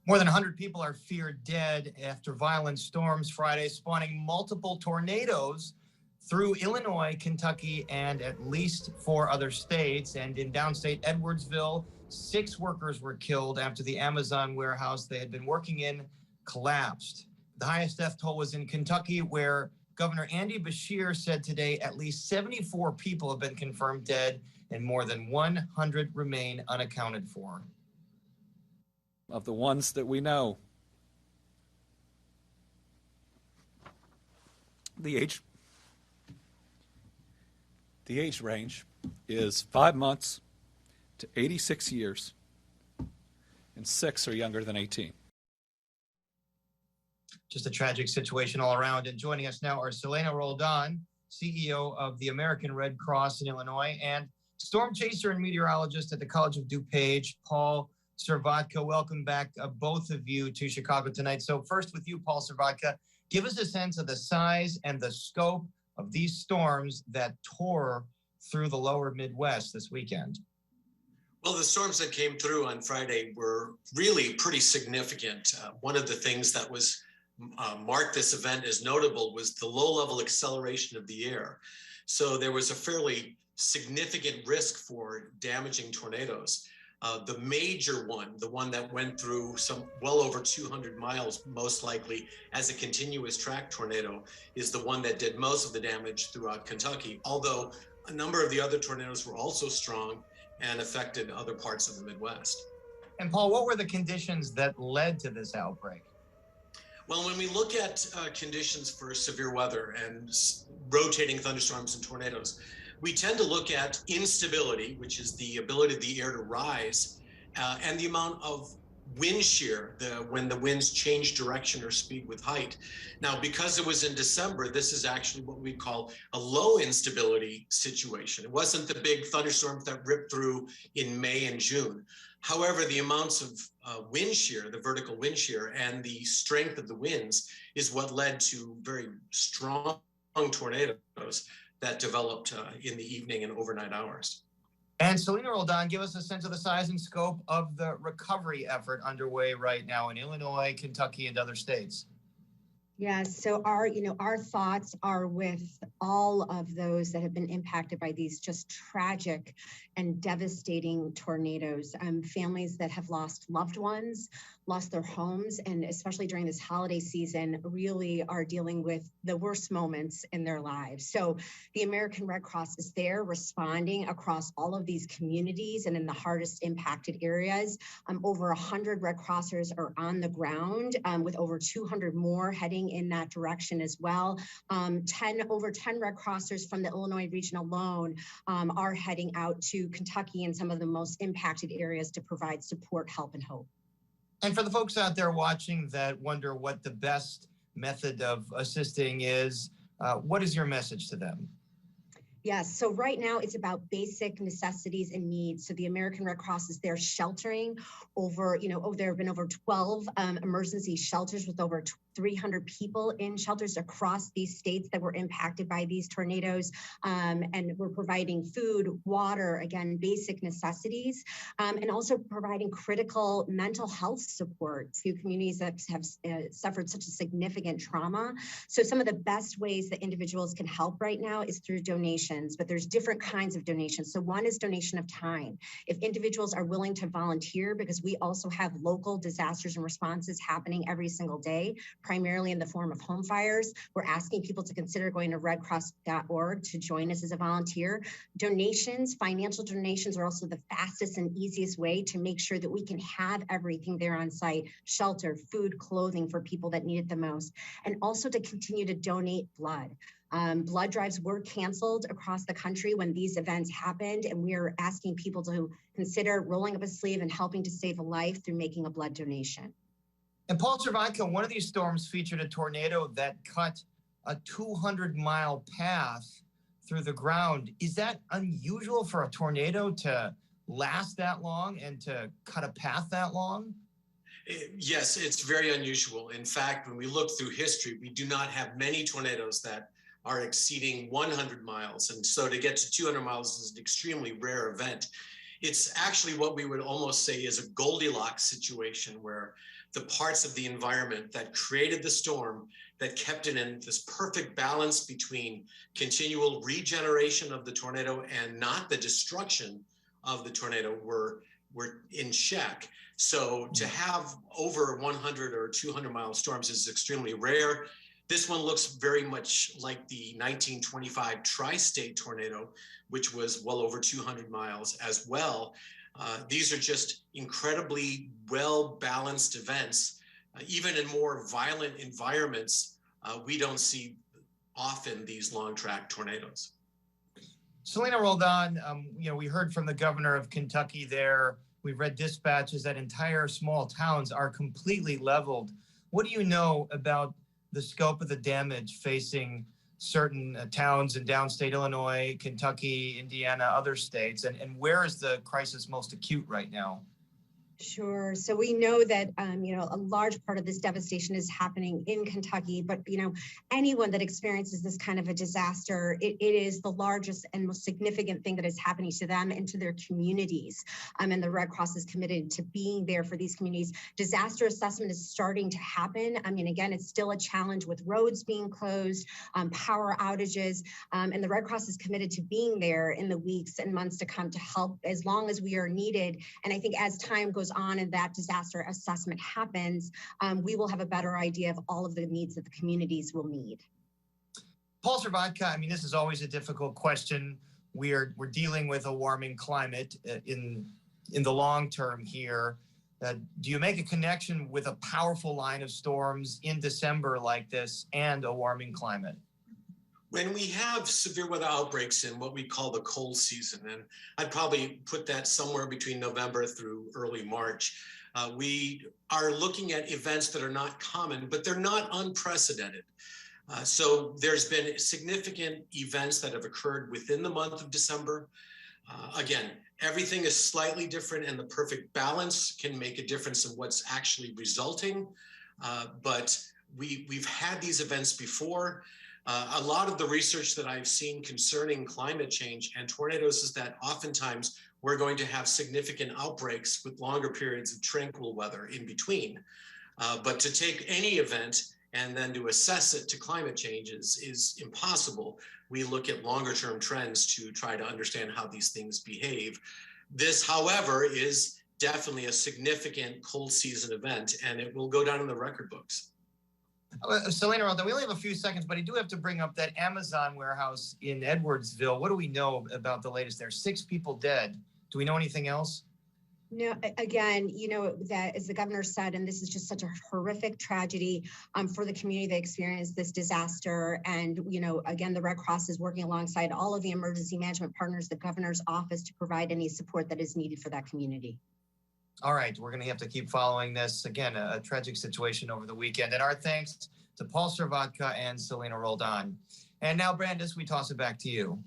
More than 100 people are feared dead after violent storms Friday, spawning multiple tornadoes through Illinois, Kentucky, and at least four other states. And in downstate Edwardsville, 6 workers were killed after the Amazon warehouse they had been working in collapsed. The highest death toll was in Kentucky, where Governor Andy Beshear said today at least 74 people have been confirmed dead and more than 100 remain unaccounted for. Of the ones that we know, the age range is 5 months to 86 years, and 6 are younger than 18. Just a tragic situation all around. And joining us now are Selena Roldan, CEO of the American Red Cross in Illinois, and storm chaser and meteorologist at the College of DuPage, Paul Servatka. Welcome back, both of you, to Chicago tonight. So first with you, Paul Servatka, give us a sense of the size and the scope of these storms that tore through the lower Midwest this weekend. Well, the storms that came through on Friday were really pretty significant. One of the things that was marked this event as notable was the low-level acceleration of the air. So there was a fairly significant risk for damaging tornadoes. The major one, the one that went through well over 200 miles, most likely as a continuous track tornado, is the one that did most of the damage throughout Kentucky, although a number of the other tornadoes were also strong and affected other parts of the Midwest. And Paul, what were the conditions that led to this outbreak? Well, when we look at conditions for severe weather and rotating thunderstorms and tornadoes, we tend to look at instability, which is the ability of the air to rise, and the amount of wind shear, when the winds change direction or speed with height. Now, because it was in December, this is actually what we call a low instability situation. It wasn't the big thunderstorms that ripped through in May and June. However, the amounts of wind shear, the vertical wind shear, and the strength of the winds is what led to very strong tornadoes that developed in the evening and overnight hours. And Selena Roldan, give us a sense of the size and scope of the recovery effort underway right now in Illinois, Kentucky, and other states. Yes, so our thoughts are with all of those that have been impacted by these just tragic and devastating tornadoes. Families that have lost loved ones, lost their homes, and especially during this holiday season, really are dealing with the worst moments in their lives. So the American Red Cross is there responding across all of these communities and in the hardest impacted areas. Over 100 Red Crossers are on the ground, with over 200 more heading in that direction as well. Over 10 Red Crossers from the Illinois region alone are heading out to Kentucky and some of the most impacted areas to provide support, help, and hope. And for the folks out there watching that wonder what the best method of assisting is, what is your message to them? Yes, so right now it's about basic necessities and needs. So the American Red Cross is there sheltering over, there have been over 12 emergency shelters with over 300 people in shelters across these states that were impacted by these tornadoes. And we're providing food, water, again, basic necessities, and also providing critical mental health support to communities that have suffered such a significant trauma. So some of the best ways that individuals can help right now is through donations, but there's different kinds of donations. So one is donation of time. If individuals are willing to volunteer, because we also have local disasters and responses happening every single day, primarily in the form of home fires. We're asking people to consider going to redcross.org to join us as a volunteer. Donations, financial donations, are also the fastest and easiest way to make sure that we can have everything there on site: shelter, food, clothing for people that need it the most, and also to continue to donate blood. Blood drives were canceled across the country when these events happened, and we are asking people to consider rolling up a sleeve and helping to save a life through making a blood donation. And Paul Cervanka, one of these storms featured a tornado that cut a 200-mile path through the ground. Is that unusual for a tornado to last that long and to cut a path that long? Yes, it's very unusual. In fact, when we look through history, we do not have many tornadoes that are exceeding 100 miles. And so to get to 200 miles is an extremely rare event. It's actually what we would almost say is a Goldilocks situation, where the parts of the environment that created the storm, that kept it in this perfect balance between continual regeneration of the tornado and not the destruction of the tornado were in check. So to have over 100 or 200-mile storms is extremely rare. This one looks very much like the 1925 tri-state tornado, which was well over 200 miles as well. These are just incredibly well-balanced events. Even in more violent environments, we don't see often these long-track tornadoes. Selena Roldan, we heard from the governor of Kentucky there. We've read dispatches that entire small towns are completely leveled. What do you know about the scope of the damage facing certain towns in downstate Illinois, Kentucky, Indiana, other states, and where is the crisis most acute right now? Sure. So we know that, a large part of this devastation is happening in Kentucky, but, anyone that experiences this kind of a disaster, it is the largest and most significant thing that is happening to them and to their communities. And the Red Cross is committed to being there for these communities. Disaster assessment is starting to happen. Again, it's still a challenge with roads being closed, power outages, and the Red Cross is committed to being there in the weeks and months to come to help as long as we are needed. And I think as time goes on and that disaster assessment happens, we will have a better idea of all of the needs that the communities will need. Paul Servatka, this is always a difficult question. We're dealing with a warming climate in the long term here. Do you make a connection with a powerful line of storms in December like this and a warming climate? When we have severe weather outbreaks in what we call the cold season, and I'd probably put that somewhere between November through early March, we are looking at events that are not common, but they're not unprecedented. So there's been significant events that have occurred within the month of December. Again, everything is slightly different and the perfect balance can make a difference in what's actually resulting. But we've had these events before. A lot of the research that I've seen concerning climate change and tornadoes is that oftentimes we're going to have significant outbreaks with longer periods of tranquil weather in between. But to take any event and then to assess it to climate change is impossible. We look at longer term trends to try to understand how these things behave. This, however, is definitely a significant cold season event, and it will go down in the record books. Selena Roldan, we only have a few seconds, but I do have to bring up that Amazon warehouse in Edwardsville. What do we know about the latest there? 6 people dead. Do we know anything else? No, again, that as the governor said, and this is just such a horrific tragedy for the community that experienced this disaster. And, again, the Red Cross is working alongside all of the emergency management partners, the governor's office, to provide any support that is needed for that community. All right, we're going to have to keep following this. Again, a tragic situation over the weekend. And our thanks to Paul Servatka and Selena Roldan. And now, Brandis, we toss it back to you.